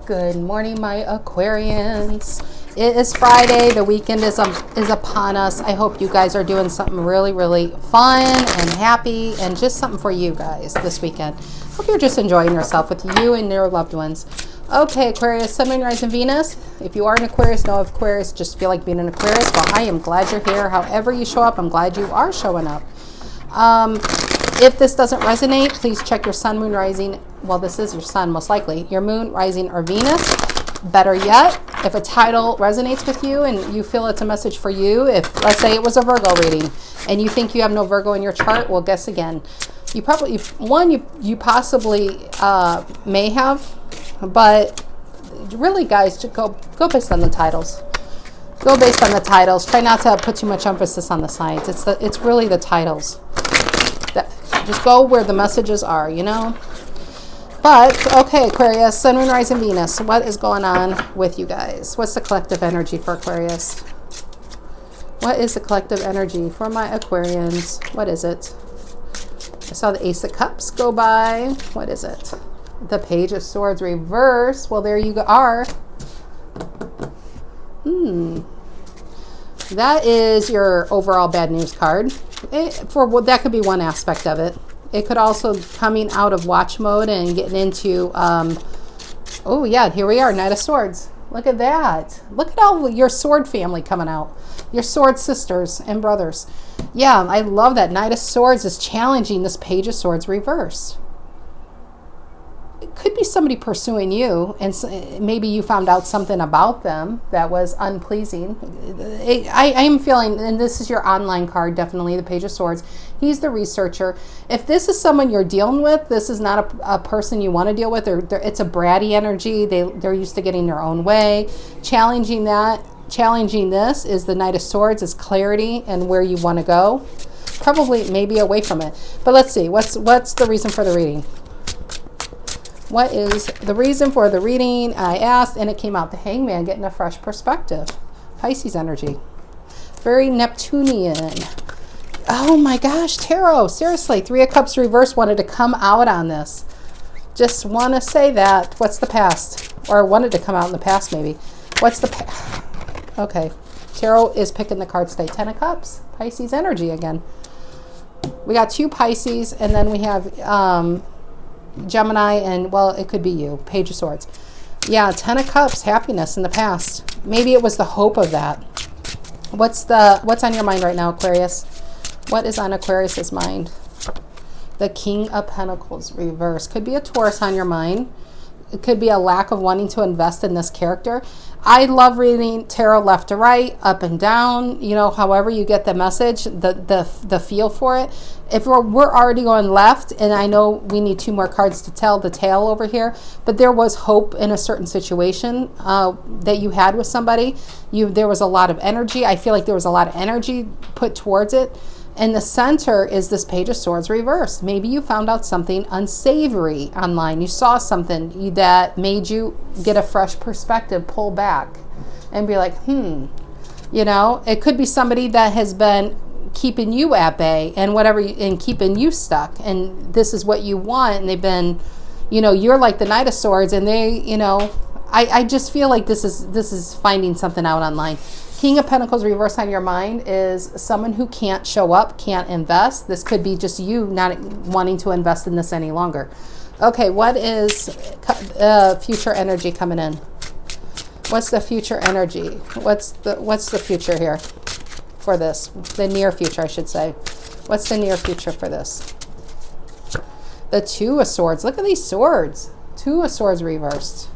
Good morning, my Aquarians. It is Friday. The weekend is upon us. I hope you guys are doing something really, really fun and happy and just something for you guys this weekend. Hope you're just enjoying yourself with you and your loved ones. Okay, Aquarius, Sun, Moon, Rising, Venus. If you are an Aquarius, know Aquarius, just feel like being an Aquarius. Well, I am glad you're here. However you show up, I'm glad you are showing up. If this doesn't resonate, please check your Sun, Moon, Rising. Well, this is your Sun, most likely. Your Moon, Rising, or Venus. Better yet, if a title resonates with you and you feel it's a message for you, if, let's say it was a Virgo reading, and you think you have no Virgo in your chart, well, guess again. You probably, you possibly may have, but really, guys, just go based on the titles. Go based on the titles. Try not to put too much emphasis on the signs. It's really the titles. Just go where the messages are, you know. But okay, Aquarius, Sun, Moon, Rising, Venus. What is going on with you guys? What's the collective energy for Aquarius? What is the collective energy for my Aquarians? What is it? I saw the Ace of Cups go by. What is it? The Page of Swords reverse. Well, there you are. That is your overall bad news card. That could be one aspect of it. It could also coming out of watch mode and getting into, oh yeah, here we are, Knight of Swords. Look at that. Look at all your sword family coming out. Your sword sisters and brothers. Yeah, I love that. Knight of Swords is challenging this Page of Swords reverse. It could be somebody pursuing you, and maybe you found out something about them that was unpleasing. I am feeling, and this is your online card, definitely, the Page of Swords. He's the researcher. If this is someone you're dealing with, this is not a person you want to deal with. It's a bratty energy. They're used to getting their own way. Challenging this is the Knight of Swords, is clarity and where you want to go. Probably maybe away from it. But let's see, what's the reason for the reading? What is the reason for the reading? I asked, and it came out. The Hangman, getting a fresh perspective. Pisces energy. Very Neptunian. Oh my gosh, Tarot. Seriously, Three of Cups reverse wanted to come out on this. Just want to say that. What's the past? Or wanted to come out in the past, maybe. What's the past? Okay. Tarot is picking the cards today. Ten of Cups. Pisces energy again. We got two Pisces, and then we have... Gemini, and well, it could be you. Page of Swords. Yeah, Ten of Cups, happiness in the past. Maybe it was the hope of that. What's on your mind right now, Aquarius? What is on Aquarius's mind? The King of Pentacles reverse. Could be a Taurus on your mind. It could be a lack of wanting to invest in this character. I love reading tarot left to right, up and down, you know, however you get the message, the feel for it. If we're already going left, and I know we need two more cards to tell the tale over here, but there was hope in a certain situation that you had with somebody. There was a lot of energy. I feel like there was a lot of energy put towards it. And the center is this Page of Swords reverse. Maybe you found out something unsavory online. You saw something that made you get a fresh perspective, pull back, and be like, you know, it could be somebody that has been keeping you at bay and whatever, and keeping you stuck. And this is what you want. And they've been, you know, you're like the Knight of Swords, and they, you know, I just feel like this is finding something out online. King of Pentacles reverse on your mind is someone who can't show up, can't invest. This could be just you not wanting to invest in this any longer. Okay, what is future energy coming in? What's the future energy? What's the future here for this? The near future, I should say. What's the near future for this? The Two of Swords. Look at these swords. Two of Swords reversed.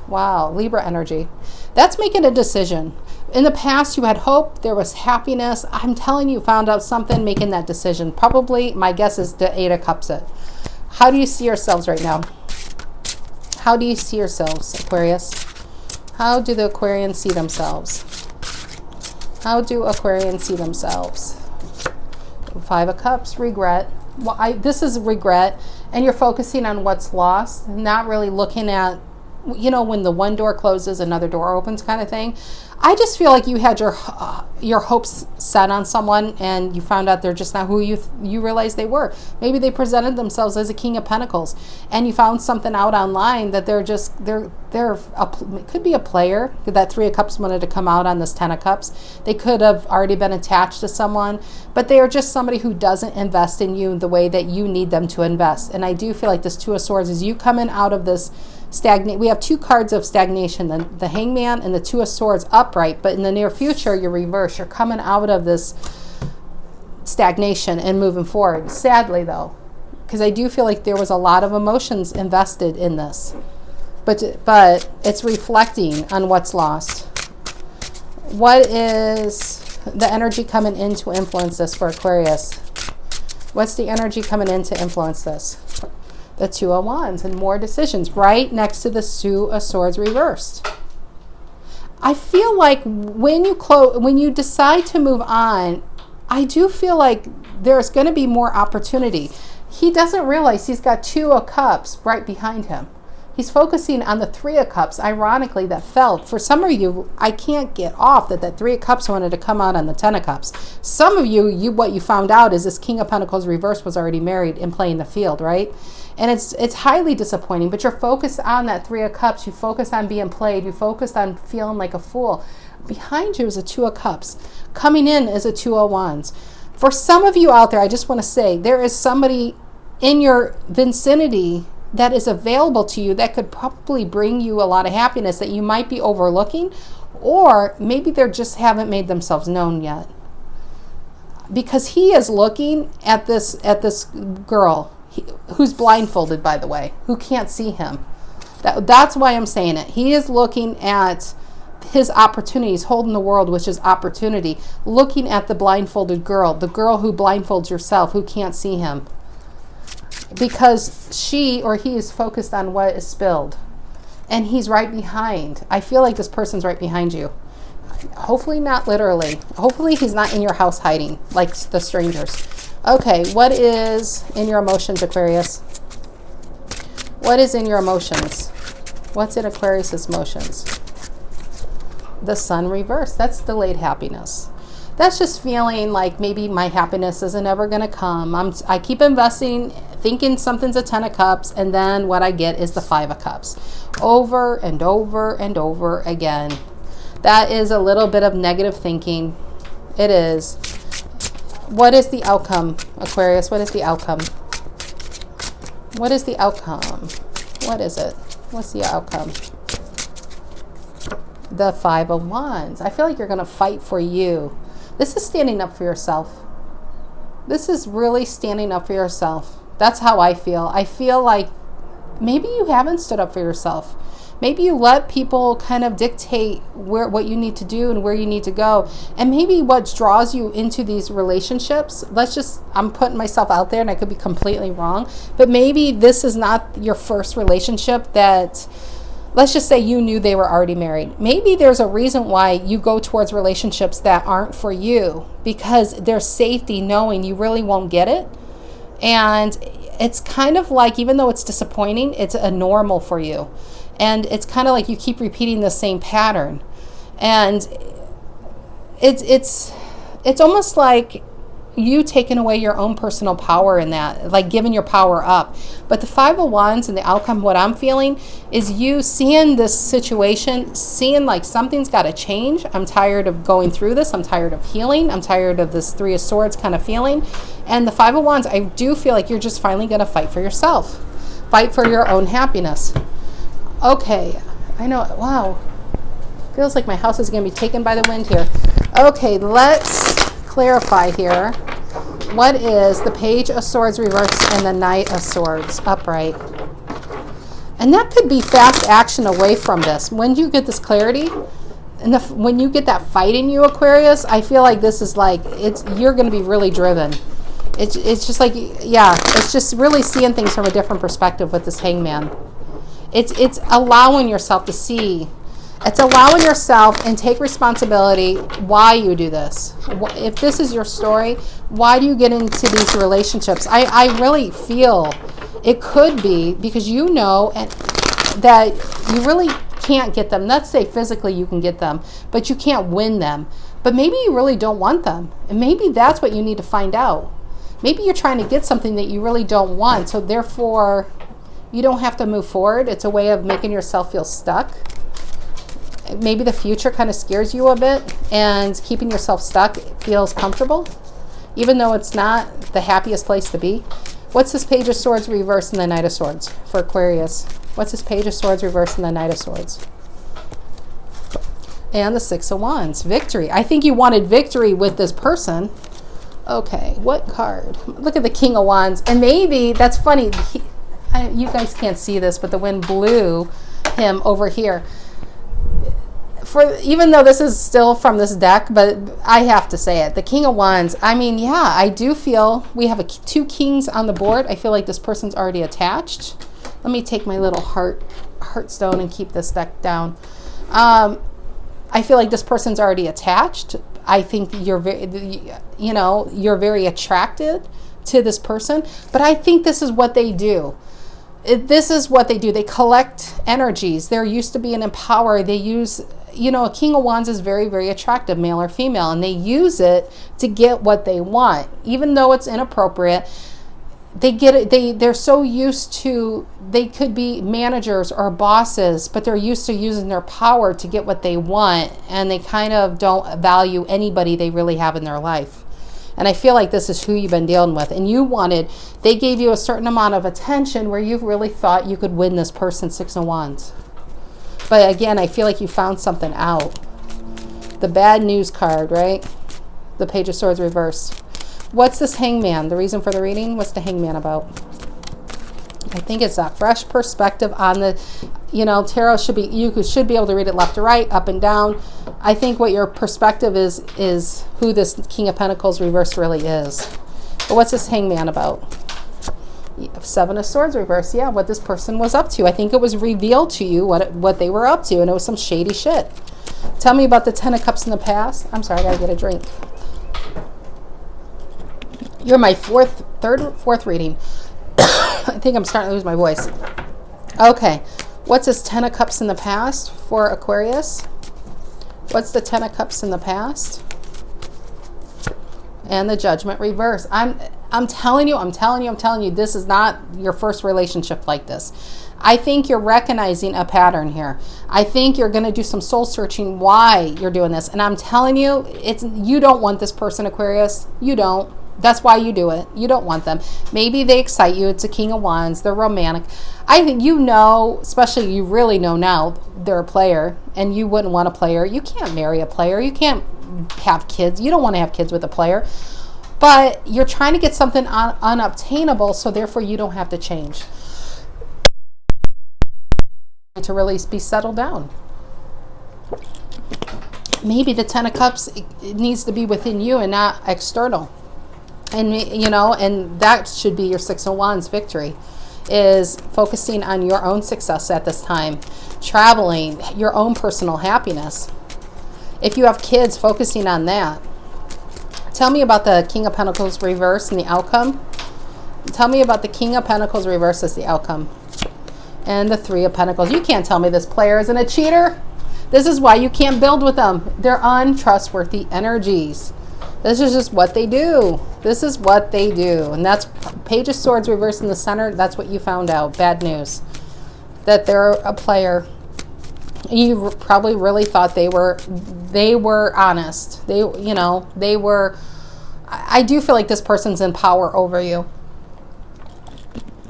Wow, Libra energy. That's making a decision. In the past, you had hope. There was happiness. I'm telling you, found out something, making that decision. Probably, my guess is the Eight of Cups. How do you see yourselves right now? How do you see yourselves, Aquarius? How do the Aquarians see themselves? How do Aquarians see themselves? Five of Cups, regret. Well, this is regret, and you're focusing on what's lost, not really looking at you know, when the one door closes, another door opens kind of thing. I just feel like you had your hopes set on someone and you found out they're just not who you realized they were. Maybe they presented themselves as a King of Pentacles and you found something out online that it could be a player. That Three of Cups wanted to come out on this Ten of Cups. They could have already been attached to someone, but they are just somebody who doesn't invest in you the way that you need them to invest. And I do feel like this Two of Swords is you coming out of this stagnate. We have two cards of stagnation, the Hangman and the Two of Swords upright, but in the near future you're reversed. You're coming out of this stagnation and moving forward. Sadly though, because I do feel like there was a lot of emotions invested in this, but it's reflecting on what's lost. What is the energy coming in to influence this for Aquarius? What's the energy coming in to influence this? The Two of Wands and more decisions right next to the Two of Swords reversed. I feel like when you decide to move on, I do feel like there's going to be more opportunity. He doesn't realize he's got Two of Cups right behind him. He's focusing on the Three of Cups, ironically, that fell. For some of you, I can't get off that Three of Cups wanted to come out on the Ten of Cups. Some of you, what you found out is this King of Pentacles reverse was already married and playing the field, right? And it's highly disappointing, but you're focused on that Three of Cups. You focus on being played. You focused on feeling like a fool. Behind you is a Two of Cups. Coming in is a Two of Wands. For some of you out there, I just want to say, there is somebody in your vicinity that is available to you that could probably bring you a lot of happiness that you might be overlooking, or maybe they just haven't made themselves known yet. Because he is looking at this girl who's blindfolded, by the way, who can't see him. That's why I'm saying it. He is looking at his opportunities, holding the world, which is opportunity, looking at the blindfolded girl, the girl who blindfolds herself, who can't see him. Because she or he is focused on what is spilled. And he's right behind. I feel like this person's right behind you. Hopefully not literally. Hopefully he's not in your house hiding like the strangers. Okay, what is in your emotions, Aquarius? What is in your emotions? What's in Aquarius's emotions? The Sun reversed. That's delayed happiness. That's just feeling like maybe my happiness isn't ever going to come. I keep investing, thinking something's a Ten of Cups, and then what I get is the Five of Cups. Over and over and over again. That is a little bit of negative thinking. It is. What is the outcome, Aquarius? What is the outcome? What is the outcome? What is it? What's the outcome? The Five of Wands. I feel like you're going to fight for you. This is standing up for yourself. This is really standing up for yourself. That's how I feel. I feel like maybe you haven't stood up for yourself. Maybe you let people kind of dictate what you need to do and where you need to go. And maybe what draws you into these relationships, I'm putting myself out there and I could be completely wrong, but maybe this is not your first relationship that, let's just say you knew they were already married. Maybe there's a reason why you go towards relationships that aren't for you, because there's safety knowing you really won't get it. And it's kind of like, even though it's disappointing, it's a normal for you. And it's kind of like you keep repeating the same pattern. And it's almost like you taking away your own personal power in that, like giving your power up. But the Five of Wands and the outcome, what I'm feeling is you seeing this situation, seeing like something's got to change. I'm tired of going through this. I'm tired of healing. I'm tired of this Three of Swords kind of feeling. And the Five of Wands, I do feel like you're just finally going to fight for yourself. Fight for your own happiness. Okay, I know, wow. Feels like my house is going to be taken by the wind here. Okay, let's clarify here. What is the Page of Swords reversed and the Knight of Swords upright? And that could be fast action away from this. When you get this clarity, and when you get that fight in you, Aquarius, I feel like this is like, you're going to be really driven. It's just like, yeah, it's just really seeing things from a different perspective with this Hangman. It's allowing yourself to see. It's allowing yourself and take responsibility why you do this. If this is your story, why do you get into these relationships? I really feel it could be because you know, and that you really can't get them. Let's say physically you can get them, but you can't win them. But maybe you really don't want them. And maybe that's what you need to find out. Maybe you're trying to get something that you really don't want. So therefore, you don't have to move forward. It's a way of making yourself feel stuck. Maybe the future kind of scares you a bit, and keeping yourself stuck feels comfortable, even though it's not the happiest place to be. What's this Page of Swords reversed in the Knight of Swords for Aquarius? What's this Page of Swords reversed in the Knight of Swords? And the Six of Wands. Victory. I think you wanted victory with this person. Okay, what card? Look at the King of Wands. And maybe, that's funny, you guys can't see this, but the wind blew him over here. Even though this is still from this deck, but I have to say it. The King of Wands, I mean, yeah, I do feel we have two kings on the board. I feel like this person's already attached. Let me take my little heartstone and keep this deck down. I feel like this person's already attached. I think you're you're very attracted to this person, but I think this is what they do. This is what they do. They collect energies. They're used to being in power. They use, a King of Wands is very, very attractive, male or female, and they use it to get what they want. Even though it's inappropriate, they get it. They're so used to, they could be managers or bosses, but they're used to using their power to get what they want, and they kind of don't value anybody they really have in their life. And I feel like this is who you've been dealing with. And they gave you a certain amount of attention where you really thought you could win this person, Six of Wands. But again, I feel like you found something out. The bad news card, right? The Page of Swords reversed. What's this Hangman? The reason for the reading? What's the Hangman about? I think it's a fresh perspective on the, tarot should be, you should be able to read it left to right, up and down. I think what your perspective is who this King of Pentacles reverse really is. But what's this Hangman about? Seven of Swords reverse. Yeah, what this person was up to. I think it was revealed to you what they were up to, and it was some shady shit. Tell me about the Ten of Cups in the past. I'm sorry, I gotta get a drink. You're my fourth reading. I think I'm starting to lose my voice. Okay, what's this Ten of Cups in the past for Aquarius? What's the Ten of Cups in the past? And the Judgment reverse. I'm telling you, this is not your first relationship like this. I think you're recognizing a pattern here. I think you're going to do some soul searching why you're doing this. And I'm telling you, you don't want this person, Aquarius. You don't. That's why you do it. You don't want them. Maybe they excite you. It's a King of Wands. They're romantic. I think especially you really know now, they're a player, and you wouldn't want a player. You can't marry a player. You can't have kids. You don't want to have kids with a player. But you're trying to get something unobtainable, so therefore you don't have to change. To really be settled down. Maybe the Ten of Cups, it needs to be within you and not external. And, and that should be your Six of Wands victory, is focusing on your own success at this time, traveling, your own personal happiness. If you have kids, focusing on that. Tell me about the King of Pentacles reverse and the outcome. Tell me about the King of Pentacles reverse as the outcome. And the Three of Pentacles. You can't tell me this player isn't a cheater. This is why you can't build with them. They're untrustworthy energies. This is just what they do. This is what they do. And that's Page of Swords reversed in the center. That's what you found out. Bad news. That they're a player. You probably really thought they were honest. They were, I do feel like this person's in power over you.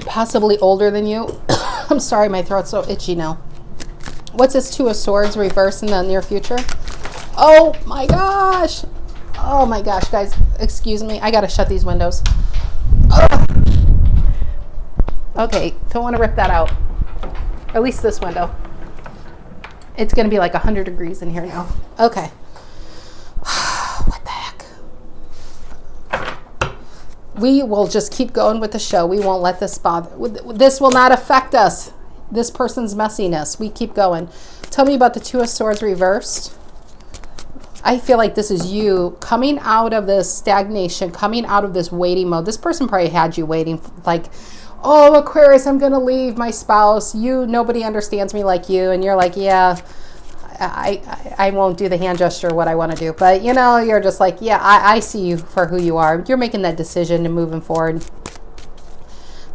Possibly older than you. I'm sorry, my throat's so itchy now. What's this Two of Swords reversed in the near future? Oh my gosh. Oh my gosh, guys, excuse me. I gotta shut these windows. Oh. Okay, don't want to rip that out. At least this window. It's gonna be like 100 degrees in here now. Okay. What the heck? We will just keep going with the show. We won't let this bother. This will not affect us. This person's messiness. We keep going. Tell me about the Two of Swords reversed. I feel like this is you coming out of this stagnation, coming out of this waiting mode. This person probably had you waiting, like, oh, Aquarius, I'm going to leave my spouse. Nobody understands me like you. And you're like, yeah, I won't do the hand gesture, what I want to do. But, you know, you're just like, yeah, I see you for who you are. You're making that decision and moving forward.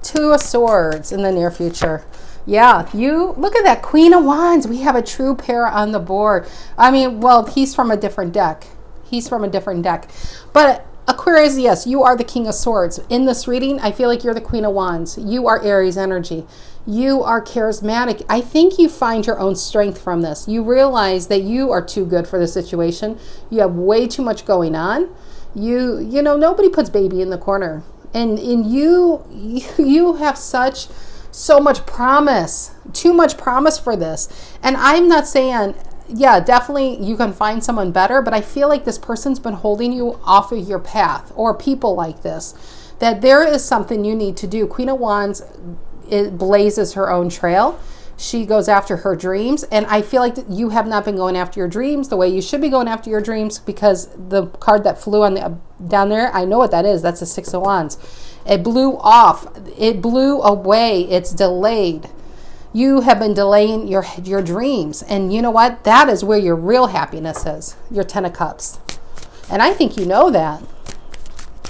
Two of Swords in the near future. Yeah, you look at that Queen of Wands. We have a true pair on the board. I mean, well, he's from a different deck. He's from a different deck. But Aquarius, yes, you are the King of Swords. In this reading, I feel like you're the Queen of Wands. You are Aries energy. You are charismatic. I think you find your own strength from this. You realize that you are too good for the situation. You have way too much going on. You know, nobody puts baby in the corner. And you have so much promise, too much promise for this. And I'm not saying, yeah, definitely you can find someone better, but I feel like this person's been holding you off of your path, or people like this, that there is something you need to do. Queen of Wands, it blazes her own trail. She goes after her dreams. And I feel like you have not been going after your dreams the way you should be going after your dreams, because the card that flew on the down there, I know what that is. That's a Six of Wands. It blew off. It blew away. It's delayed. You have been delaying your dreams. And you know what? That is where your real happiness is. Your Ten of Cups. And I think you know that.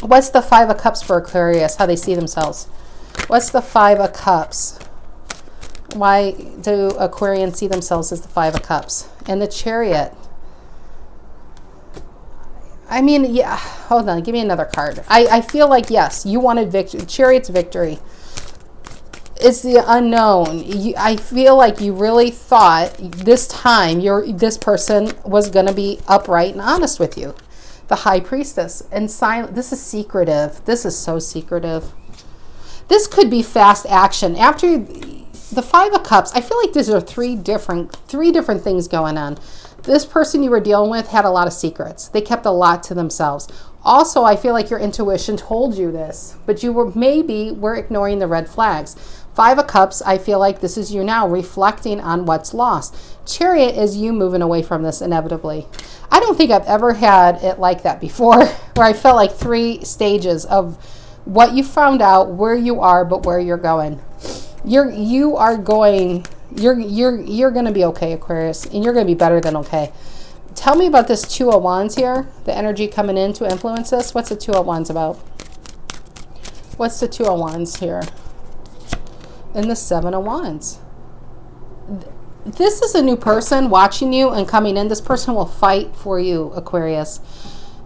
What's the Five of Cups for Aquarius? How they see themselves. What's the Five of Cups? Why do Aquarians see themselves as the Five of Cups? And the Chariot. I mean, yeah, hold on. Give me another card. I feel like, yes, you wanted victory. Chariot's victory. It's the unknown. I feel like you really thought this time this person was going to be upright and honest with you. The High Priestess. And silent. This is secretive. This is so secretive. This could be fast action. After the Five of Cups, I feel like these are three different things going on. This person you were dealing with had a lot of secrets. They kept a lot to themselves. Also, I feel like your intuition told you this, but you were ignoring the red flags. Five of Cups, I feel like this is you now reflecting on what's lost. Chariot is you moving away from this inevitably. I don't think I've ever had it like that before, where I felt like three stages of what you found out, where you are, but where you're going. You're going to be okay, Aquarius, and you're going to be better than okay. Tell me about this Two of Wands here, the energy coming in to influence this. What's the Two of Wands about? What's the Two of Wands here? And the Seven of Wands. This is a new person watching you and coming in. This person will fight for you, Aquarius.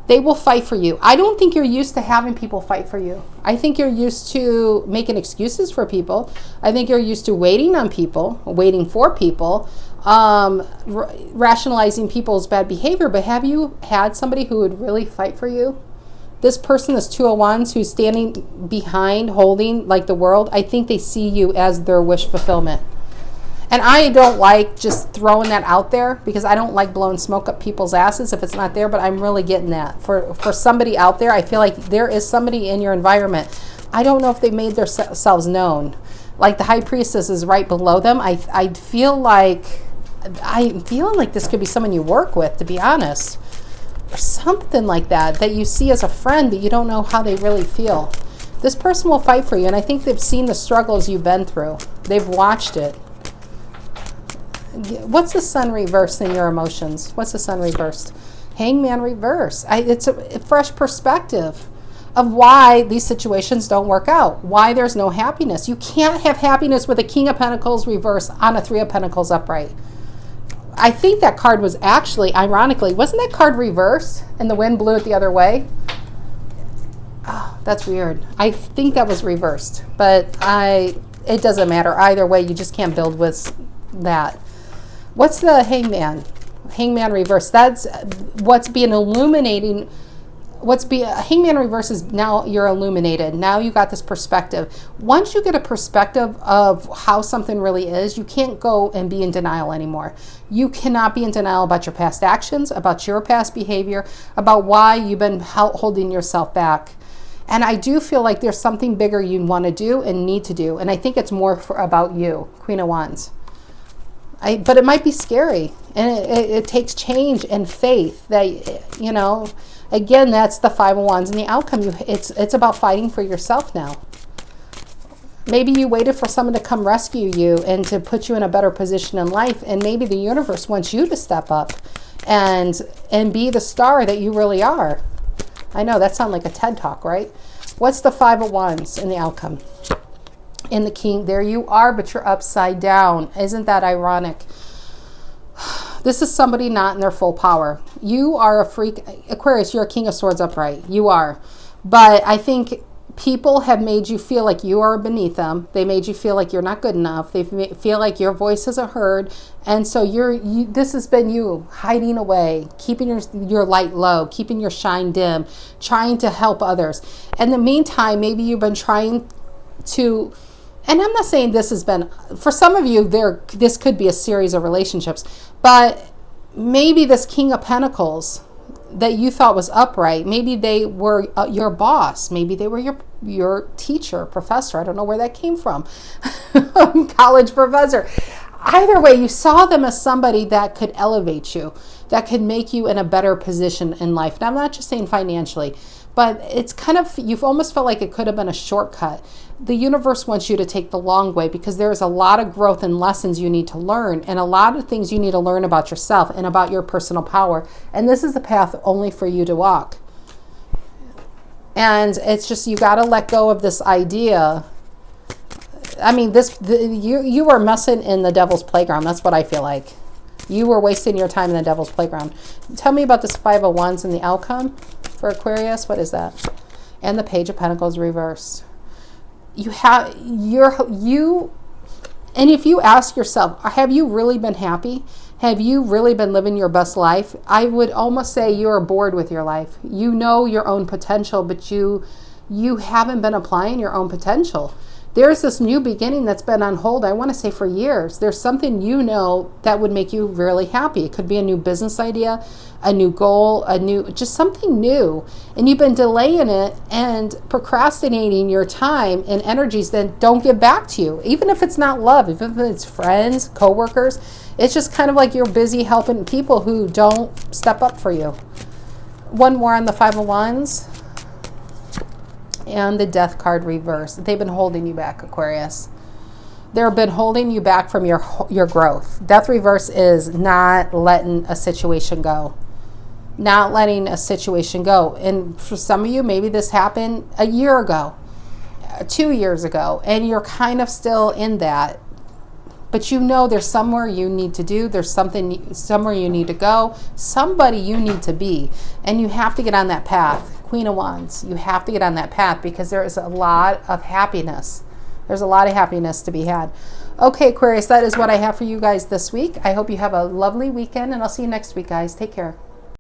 They will fight for you. I don't think you're used to having people fight for you. I think you're used to making excuses for people. I think you're used to waiting on people, waiting for people, rationalizing people's bad behavior. But have you had somebody who would really fight for you? This person, this Two of Wands, who's standing behind, holding like the world, I think they see you as their wish fulfillment. And I don't like just throwing that out there, because I don't like blowing smoke up people's asses if it's not there, but I'm really getting that. For somebody out there, I feel like there is somebody in your environment. I don't know if they made themselves known. Like the High Priestess is right below them. I'm feeling like this could be someone you work with, to be honest. Or something like that you see as a friend, but you don't know how they really feel. This person will fight for you, and I think they've seen the struggles you've been through. They've watched it. What's the Sun reversed in your emotions? What's the Sun reversed? Hangman reverse. It's a fresh perspective of why these situations don't work out, why there's no happiness. You can't have happiness with a King of Pentacles reverse on a Three of Pentacles upright. I think that card was actually, ironically, wasn't that card reversed and the wind blew it the other way? Oh, that's weird. I think that was reversed, but it doesn't matter. Either way, you just can't build with that. What's the Hangman? Hangman reverse. That's what's being illuminating. Hangman reverse is now you're illuminated. Now you got this perspective. Once you get a perspective of how something really is, you can't go and be in denial anymore. You cannot be in denial about your past actions, about your past behavior, about why you've been holding yourself back. And I do feel like there's something bigger you want to do and need to do. And I think it's more about you, Queen of Wands. But it might be scary, and it takes change and faith that, you know, again, that's the Five of Wands and the outcome. It's about fighting for yourself now. Maybe you waited for someone to come rescue you and to put you in a better position in life. And maybe the universe wants you to step up and be the star that you really are. I know that sounds like a TED Talk, right? What's the Five of Wands in the outcome? In the King, there you are, but you're upside down. Isn't that ironic? This is somebody not in their full power. You are a freak. Aquarius, you're a King of Swords upright. You are. But I think people have made you feel like you are beneath them. They made you feel like you're not good enough. They feel like your voice isn't heard. And so this has been you hiding away, keeping your light low, keeping your shine dim, trying to help others. In the meantime, maybe you've been trying to, and I'm not saying this has been, for some of you, this could be a series of relationships, but maybe this King of Pentacles that you thought was upright, maybe they were your boss, maybe they were your teacher, professor. I don't know where that came from. College professor. Either way, you saw them as somebody that could elevate you, that could make you in a better position in life. And I'm not just saying financially, but it's kind of, you've almost felt like it could have been a shortcut. The universe wants you to take the long way because there's a lot of growth and lessons you need to learn and a lot of things you need to learn about yourself and about your personal power. And this is the path only for you to walk. And it's just, you got to let go of this idea. I mean, you were messing in the devil's playground. That's what I feel like. You were wasting your time in the devil's playground. Tell me about this Five of Wands and the outcome for Aquarius. What is that? And the Page of Pentacles reversed. And if you ask yourself, have you really been happy? Have you really been living your best life? I would almost say you're bored with your life. You know your own potential, but you haven't been applying your own potential. There's this new beginning that's been on hold, I want to say for years. There's something you know that would make you really happy. It could be a new business idea, a new goal, just something new. And you've been delaying it and procrastinating your time and energies that don't give back to you. Even if it's not love, even if it's friends, coworkers, it's just kind of like you're busy helping people who don't step up for you. One more on the Five of Wands. And the Death card reversed. They've been holding you back, Aquarius. They've been holding you back from your growth. Death reverse is not letting a situation go. Not letting a situation go. And for some of you, maybe this happened a year ago, 2 years ago, and you're kind of still in that. But you know there's somewhere you need to do. There's somewhere you need to go. Somebody you need to be. And you have to get on that path. Queen of Wands, you have to get on that path because there is a lot of happiness. There's a lot of happiness to be had. Okay, Aquarius, that is what I have for you guys this week. I hope you have a lovely weekend, and I'll see you next week, guys. Take care.